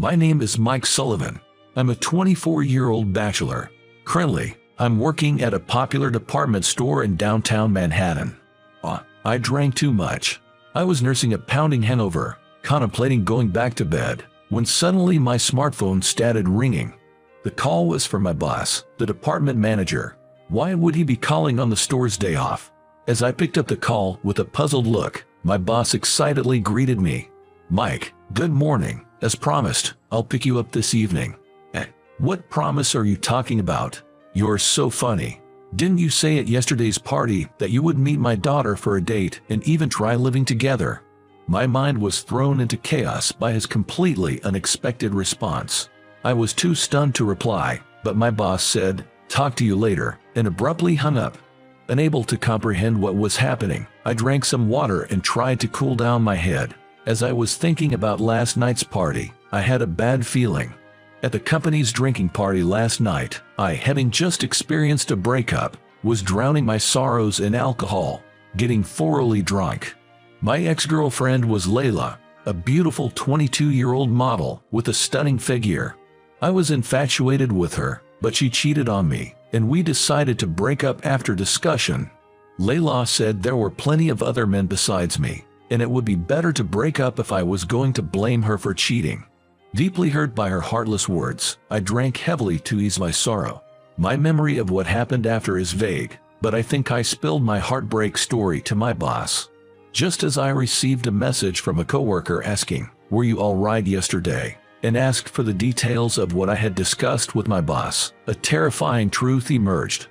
My name is Mike Sullivan. I'm a 24-year-old bachelor. Currently, I'm working at a popular department store in downtown Manhattan. I drank too much. I was nursing a pounding hangover, contemplating going back to bed, when suddenly my smartphone started ringing. The call was from my boss, the department manager. Why would he be calling on the store's day off? As I picked up the call with a puzzled look, my boss excitedly greeted me. "Mike, good morning. As promised, I'll pick you up this evening." What promise are you talking about? You're so funny. Didn't you say at yesterday's party that you would meet my daughter for a date and even try living together? My mind was thrown into chaos by his completely unexpected response. I was too stunned to reply, but my boss said, "Talk to you later," and abruptly hung up. Unable to comprehend what was happening, I drank some water and tried to cool down my head. As I was thinking about last night's party, I had a bad feeling. At the company's drinking party last night, I, having just experienced a breakup, was drowning my sorrows in alcohol, getting thoroughly drunk. My ex-girlfriend was Layla, a beautiful 22-year-old model with a stunning figure. I was infatuated with her, but she cheated on me, and we decided to break up after discussion. Layla said there were plenty of other men besides me, and it would be better to break up if I was going to blame her for cheating. Deeply hurt by her heartless words, I drank heavily to ease my sorrow. My memory of what happened after is vague, but I think I spilled my heartbreak story to my boss. Just as I received a message from a coworker asking, "Were you all right yesterday?" and asked for the details of what I had discussed with my boss, a terrifying truth emerged.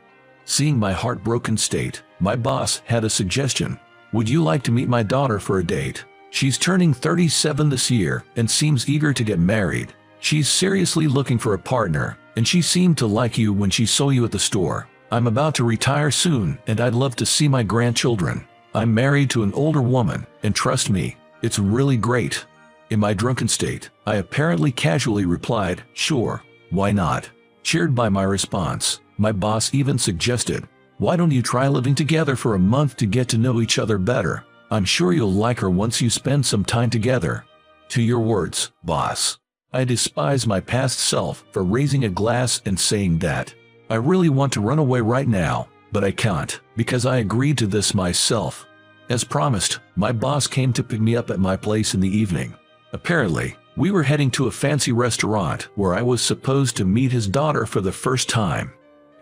Seeing my heartbroken state, my boss had a suggestion. "Would you like to meet my daughter for a date? She's turning 37 this year and seems eager to get married. She's seriously looking for a partner, and she seemed to like you when she saw you at the store. I'm about to retire soon, and I'd love to see my grandchildren. I'm married to an older woman, and trust me, it's really great." In my drunken state, I apparently casually replied, "Sure, why not?" Cheered by my response, my boss even suggested, "Why don't you try living together for a month to get to know each other better? I'm sure you'll like her once you spend some time together." To your words, boss. I despise my past self for raising a glass and saying that. I really want to run away right now, but I can't, because I agreed to this myself. As promised, my boss came to pick me up at my place in the evening. Apparently, we were heading to a fancy restaurant where I was supposed to meet his daughter for the first time.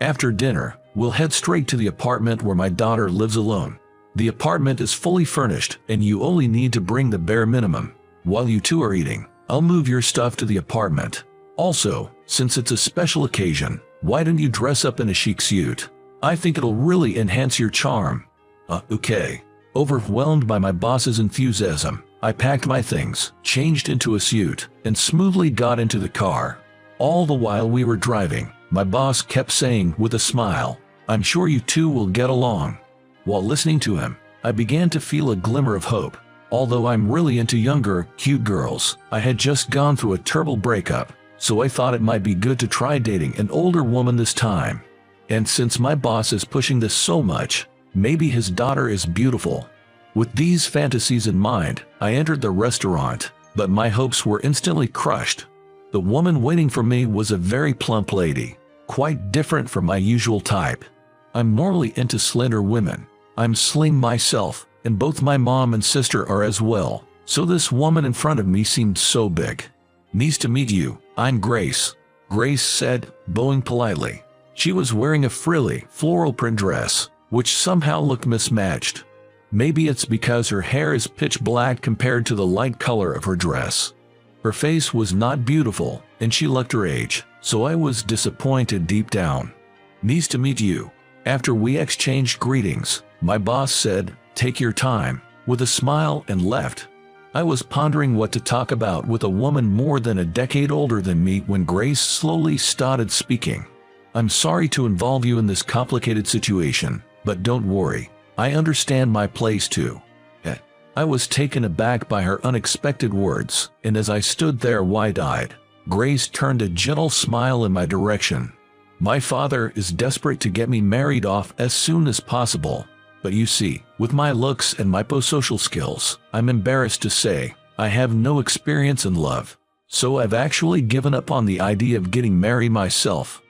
After dinner, we'll head straight to the apartment where my daughter lives alone. The apartment is fully furnished, and you only need to bring the bare minimum. While you two are eating, I'll move your stuff to the apartment. Also, since it's a special occasion, why don't you dress up in a chic suit? I think it'll really enhance your charm. Okay. Overwhelmed by my boss's enthusiasm, I packed my things, changed into a suit, and smoothly got into the car. All the while we were driving, my boss kept saying with a smile, "I'm sure you two will get along." While listening to him, I began to feel a glimmer of hope. Although I'm really into younger, cute girls, I had just gone through a terrible breakup, so I thought it might be good to try dating an older woman this time. And since my boss is pushing this so much, maybe his daughter is beautiful. With these fantasies in mind, I entered the restaurant, but my hopes were instantly crushed. The woman waiting for me was a very plump lady, quite different from my usual type. I'm normally into slender women. I'm slim myself, and both my mom and sister are as well, so this woman in front of me seemed so big. "Nice to meet you, I'm Grace," Grace said, bowing politely. She was wearing a frilly, floral print dress, which somehow looked mismatched. Maybe it's because her hair is pitch black compared to the light color of her dress. Her face was not beautiful, and she looked her age, so I was disappointed deep down. "Nice to meet you." After we exchanged greetings, my boss said, "Take your time," with a smile and left. I was pondering what to talk about with a woman more than a decade older than me when Grace slowly started speaking. "I'm sorry to involve you in this complicated situation, but don't worry, I understand my place too." I was taken aback by her unexpected words, and as I stood there wide-eyed, Grace turned a gentle smile in my direction. "My father is desperate to get me married off as soon as possible. But you see, with my looks and my social skills, I'm embarrassed to say, I have no experience in love. So I've actually given up on the idea of getting married myself.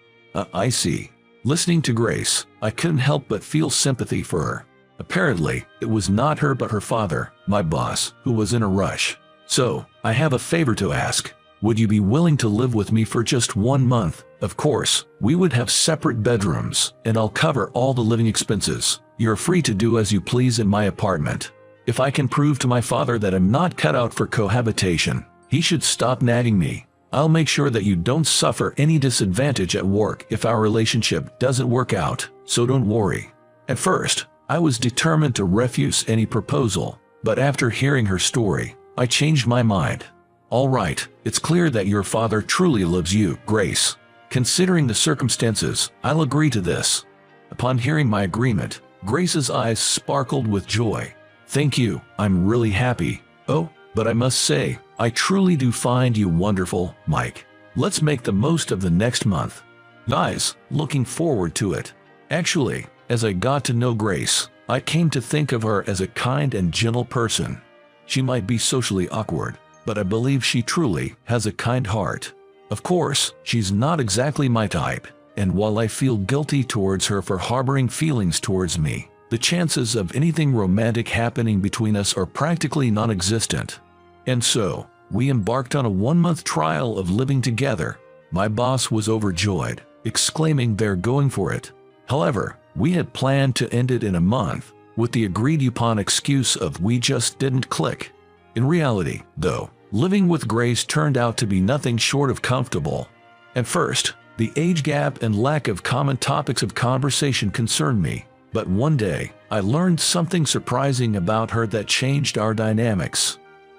I see. Listening to Grace, I couldn't help but feel sympathy for her. Apparently, it was not her but her father, my boss, who was in a rush. So, I have a favor to ask. Would you be willing to live with me for just 1 month? Of course, we would have separate bedrooms, and I'll cover all the living expenses. You're free to do as you please in my apartment. If I can prove to my father that I'm not cut out for cohabitation, he should stop nagging me. I'll make sure that you don't suffer any disadvantage at work if our relationship doesn't work out, so don't worry. At first, I was determined to refuse any proposal, but after hearing her story, I changed my mind. All right, it's clear that your father truly loves you, Grace. Considering the circumstances, I'll agree to this. Upon hearing my agreement, Grace's eyes sparkled with joy. Thank you, I'm really happy. Oh, but I must say, I truly do find you wonderful, Mike. Let's make the most of the next month. Guys, looking forward to it. Actually, as I got to know Grace, I came to think of her as a kind and gentle person. She might be socially awkward, but I believe she truly has a kind heart. Of course, she's not exactly my type, and while I feel guilty towards her for harboring feelings towards me, the chances of anything romantic happening between us are practically non-existent. And so, we embarked on a 1-month trial of living together. My boss was overjoyed, exclaiming they're going for it. However, we had planned to end it in a month, with the agreed-upon excuse of we just didn't click. In reality, though, living with Grace turned out to be nothing short of comfortable. At first, the age gap and lack of common topics of conversation concerned me, but one day, I learned something surprising about her that changed our dynamics.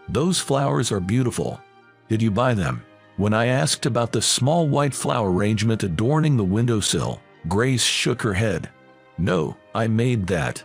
Those flowers are beautiful. Did you buy them? When I asked about the small white flower arrangement adorning the windowsill, Grace shook her head. No, I made that.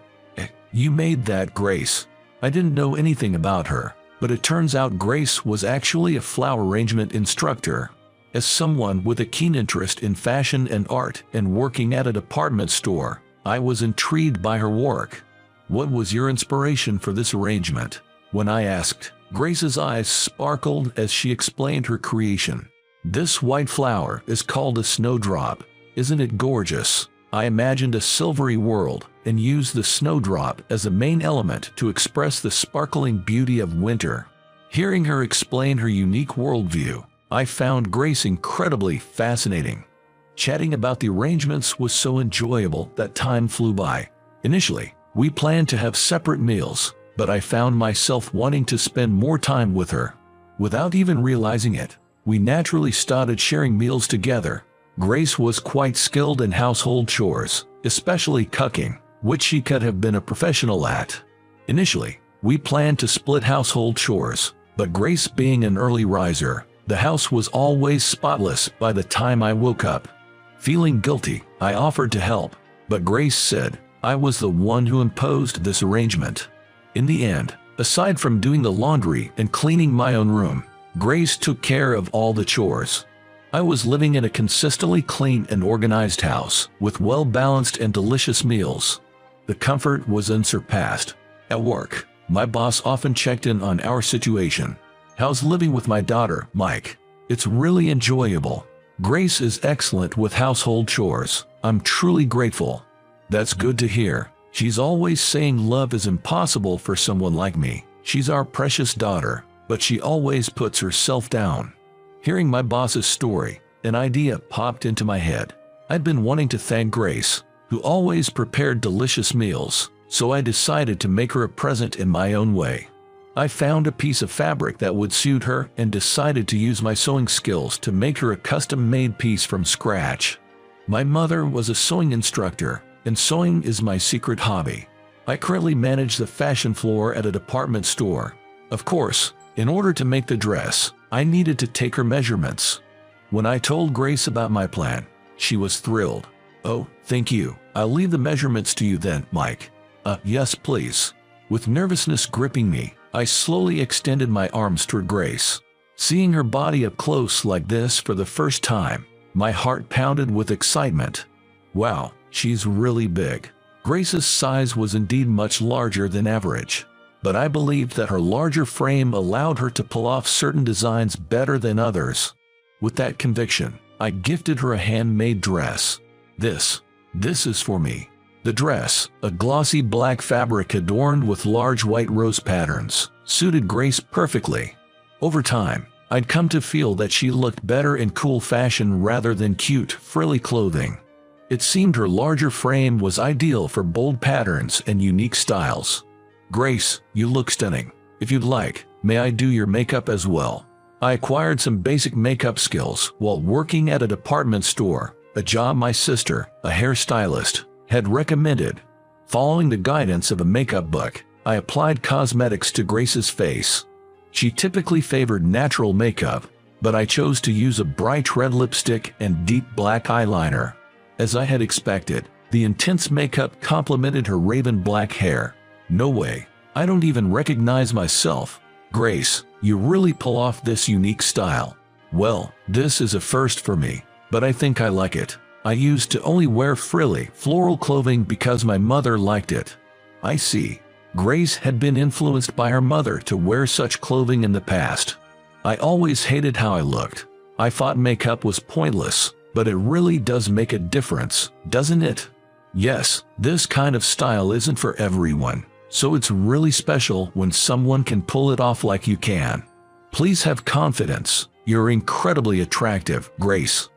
You made that, Grace. I didn't know anything about her, but it turns out Grace was actually a flower arrangement instructor. As someone with a keen interest in fashion and art and working at a department store, I was intrigued by her work. What was your inspiration for this arrangement? When I asked, Grace's eyes sparkled as she explained her creation. This white flower is called a snowdrop. Isn't it gorgeous? I imagined a silvery world and used the snowdrop as a main element to express the sparkling beauty of winter. Hearing her explain her unique worldview, I found Grace incredibly fascinating. Chatting about the arrangements was so enjoyable that time flew by. Initially, we planned to have separate meals, but I found myself wanting to spend more time with her. Without even realizing it, we naturally started sharing meals together. Grace was quite skilled in household chores, especially cooking, which she could have been a professional at. Initially, we planned to split household chores, but Grace being an early riser, the house was always spotless by the time I woke up. Feeling guilty, I offered to help, but Grace said I was the one who imposed this arrangement. In the end, aside from doing the laundry and cleaning my own room, Grace took care of all the chores. I was living in a consistently clean and organized house with well-balanced and delicious meals. The comfort was unsurpassed. At work, my boss often checked in on our situation. How's living with my daughter, Mike? It's really enjoyable. Grace is excellent with household chores. I'm truly grateful. That's good to hear. She's always saying love is impossible for someone like me. She's our precious daughter, but she always puts herself down. Hearing my boss's story, an idea popped into my head. I'd been wanting to thank Grace, who always prepared delicious meals, so I decided to make her a present in my own way. I found a piece of fabric that would suit her and decided to use my sewing skills to make her a custom-made piece from scratch. My mother was a sewing instructor, and sewing is my secret hobby. I currently manage the fashion floor at a department store. Of course, in order to make the dress, I needed to take her measurements. When I told Grace about my plan, she was thrilled. Oh, thank you. I'll leave the measurements to you then, Mike. Yes, please. With nervousness gripping me, I slowly extended my arms toward Grace. Seeing her body up close like this for the first time, my heart pounded with excitement. Wow, she's really big. Grace's size was indeed much larger than average. but I believed that her larger frame allowed her to pull off certain designs better than others. With that conviction, I gifted her a handmade dress. This is for me. The dress, a glossy black fabric adorned with large white rose patterns, suited Grace perfectly. Over time, I'd come to feel that she looked better in cool fashion rather than cute, frilly clothing. It seemed her larger frame was ideal for bold patterns and unique styles. "Grace, you look stunning. If you'd like, may I do your makeup as well?" I acquired some basic makeup skills while working at a department store, a job my sister, a hairstylist, had recommended. Following the guidance of a makeup book, I applied cosmetics to Grace's face. She typically favored natural makeup, but I chose to use a bright red lipstick and deep black eyeliner. As I had expected, the intense makeup complemented her raven black hair. No way, I don't even recognize myself. "Grace, you really pull off this unique style." "Well, this is a first for me, but I think I like it. I used to only wear frilly, floral clothing because my mother liked it." I see. Grace had been influenced by her mother to wear such clothing in the past. "I always hated how I looked. I thought makeup was pointless, but it really does make a difference, doesn't it?" "Yes, this kind of style isn't for everyone, so it's really special when someone can pull it off like you can. Please have confidence. You're incredibly attractive, Grace."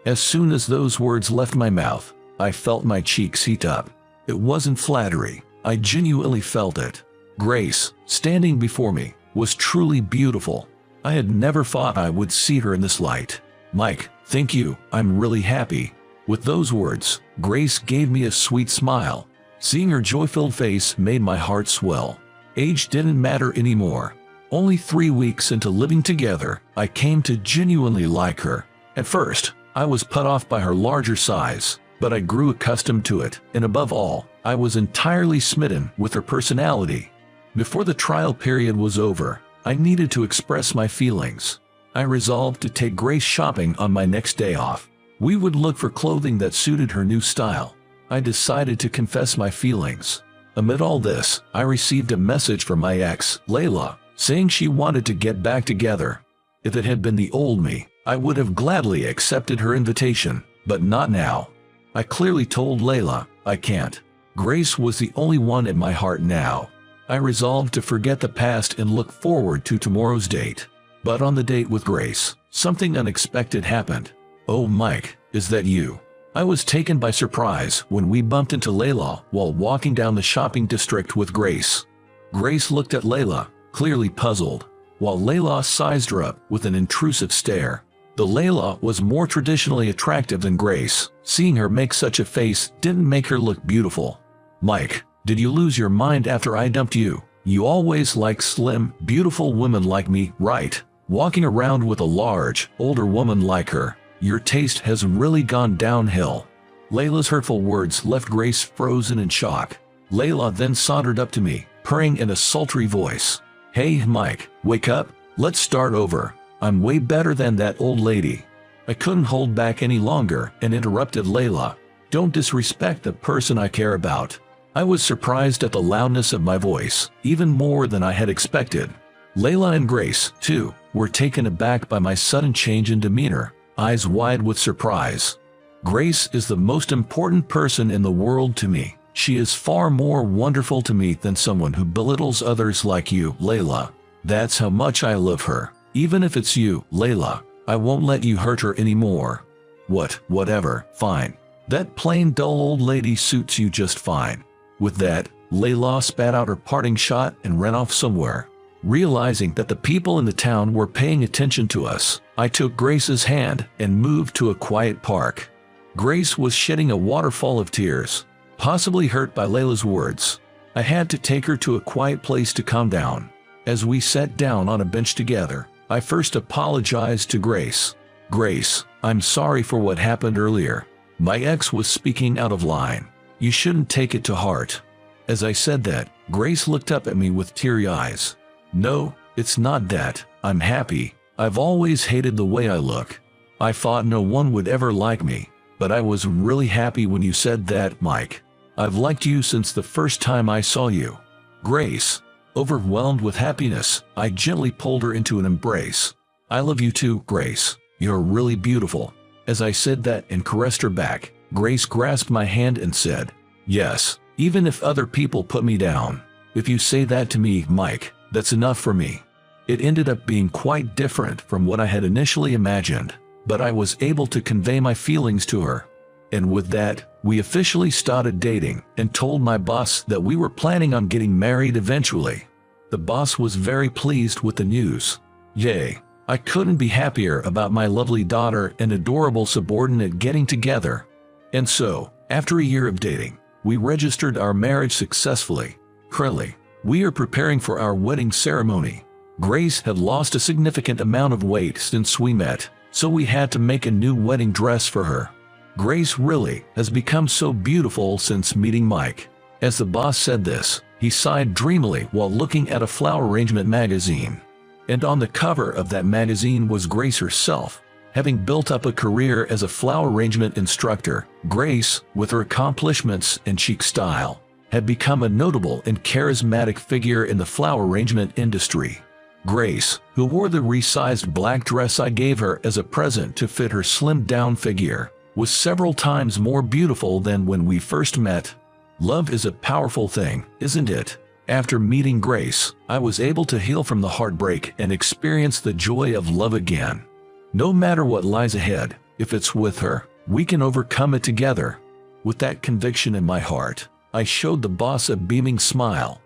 As soon as those words left my mouth, I felt my cheeks heat up. It wasn't flattery. I genuinely felt it. Grace, standing before me, was truly beautiful. I had never thought I would see her in this light. "Mike, thank you, I'm really happy." With those words, Grace gave me a sweet smile. Seeing her joy-filled face made my heart swell. Age didn't matter anymore. Only 3 weeks into living together, I came to genuinely like her. At first, I was put off by her larger size, but I grew accustomed to it, and above all, I was entirely smitten with her personality. Before the trial period was over, I needed to express my feelings. I resolved to take Grace shopping on my next day off. We would look for clothing that suited her new style. I decided to confess my feelings. Amid all this, I received a message from my ex, Layla, saying she wanted to get back together. If it had been the old me, I would have gladly accepted her invitation, but not now. I clearly told Layla, I can't. Grace was the only one in my heart now. I resolved to forget the past and look forward to tomorrow's date. But on the date with Grace, something unexpected happened. "Oh, Mike, is that you?" I was taken by surprise when we bumped into Layla while walking down the shopping district with Grace. Grace looked at Layla, clearly puzzled, while Layla sized her up with an intrusive stare. The Layla was more traditionally attractive than Grace. Seeing her make such a face didn't make her look beautiful. "Mike, did you lose your mind after I dumped you? You always like slim, beautiful women like me, right? Walking around with a large, older woman like her. Your taste has really gone downhill." Layla's hurtful words left Grace frozen in shock. Layla then sauntered up to me, purring in a sultry voice. "Hey, Mike, wake up. Let's start over. I'm way better than that old lady." I couldn't hold back any longer and interrupted Layla. "Don't disrespect the person I care about." I was surprised at the loudness of my voice, even more than I had expected. Layla and Grace, too, were taken aback by my sudden change in demeanor, eyes wide with surprise. "Grace is the most important person in the world to me. She is far more wonderful to me than someone who belittles others like you, Layla. That's how much I love her. Even if it's you, Layla, I won't let you hurt her anymore." Whatever, fine. That plain dull old lady suits you just fine." With that, Layla spat out her parting shot and ran off somewhere. Realizing that the people in the town were paying attention to us, I took Grace's hand and moved to a quiet park. Grace was shedding a waterfall of tears, possibly hurt by Layla's words. I had to take her to a quiet place to calm down. As we sat down on a bench together, I first apologized to Grace. "Grace, I'm sorry for what happened earlier. My ex was speaking out of line. You shouldn't take it to heart." As I said that, Grace looked up at me with teary eyes. "No, it's not that. I'm happy. I've always hated the way I look. I thought no one would ever like me, but I was really happy when you said that, Mike. I've liked you since the first time I saw you." "Grace, Overwhelmed with happiness, I gently pulled her into an embrace. "I love you too, Grace. You're really beautiful." As I said that and caressed her back, Grace grasped my hand and said, "Yes, even if other people put me down. If you say that to me, Mike, that's enough for me." It ended up being quite different from what I had initially imagined, but I was able to convey my feelings to her. And with that, we officially started dating and told my boss that we were planning on getting married eventually. The boss was very pleased with the news. Yay! I couldn't be happier about my lovely daughter and adorable subordinate getting together. And so, after a year of dating, we registered our marriage successfully. Currently, we are preparing for our wedding ceremony. Grace had lost a significant amount of weight since we met, so we had to make a new wedding dress for her. Grace really has become so beautiful since meeting Mike. As the boss said this, he sighed dreamily while looking at a flower arrangement magazine. And on the cover of that magazine was Grace herself. Having built up a career as a flower arrangement instructor, Grace, with her accomplishments and chic style, had become a notable and charismatic figure in the flower arrangement industry. Grace, who wore the resized black dress I gave her as a present to fit her slimmed-down figure, was several times more beautiful than when we first met. Love is a powerful thing, isn't it? After meeting Grace, I was able to heal from the heartbreak and experience the joy of love again. No matter what lies ahead, if it's with her, we can overcome it together. With that conviction in my heart, I showed the boss a beaming smile